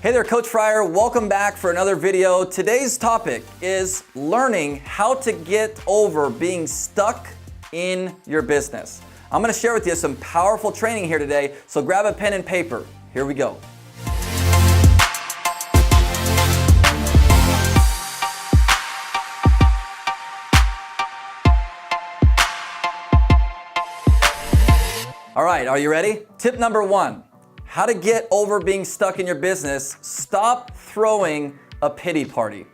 Hey there, Coach Fryer. Welcome back for another video. Today's topic is learning how to get over being stuck in your business. I'm going to share with you some powerful training here today, so grab a pen and paper. Here we go. All right, are you ready? Tip number one, how to get over being stuck in your business. Stop throwing a pity party.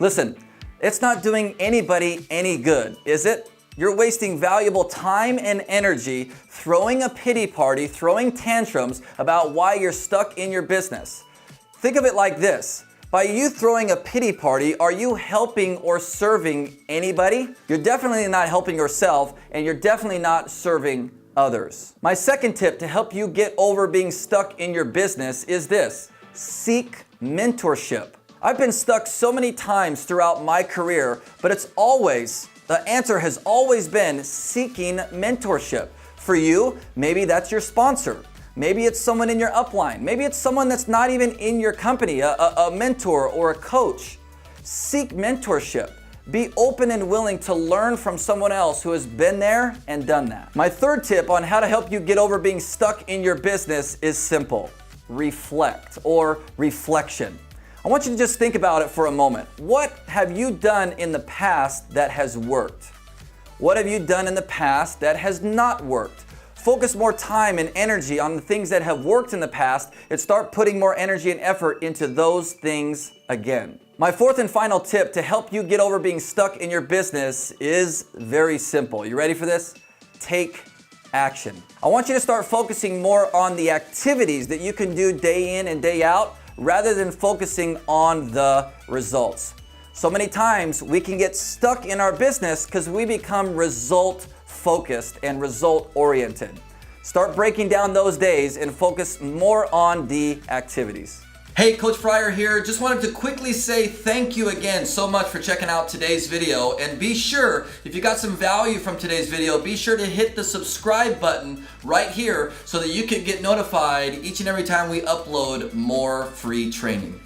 Listen, it's not doing anybody any good, is it? You're wasting valuable time and energy throwing a pity party, throwing tantrums about why you're stuck in your business. Think of it like this. By you throwing a pity party, are you helping or serving anybody? You're definitely not helping yourself, and you're definitely not serving others. My second tip to help you get over being stuck in your business is this: seek mentorship. I've been stuck so many times throughout my career, but the answer has always been seeking mentorship. For you, maybe that's your sponsor. Maybe it's someone in your upline. Maybe it's someone that's not even in your company, a mentor or a coach. Seek mentorship. Be open and willing to learn from someone else who has been there and done that. My third tip on how to help you get over being stuck in your business is simple: reflect, or reflection. I want you to just think about it for a moment. What have you done in the past that has worked? What have you done in the past that has not worked? Focus more time and energy on the things that have worked in the past and start putting more energy and effort into those things again. My fourth and final tip to help you get over being stuck in your business is very simple. You ready for this? Take action. I want you to start focusing more on the activities that you can do day in and day out rather than focusing on the results. So many times we can get stuck in our business because we become result focused and result oriented. Start breaking down those days and focus more on the activities. Hey, Coach Fryer here. Just wanted to quickly say thank you again so much for checking out today's video. And be sure, if you got some value from today's video, be sure to hit the subscribe button right here so that you can get notified each and every time we upload more free training.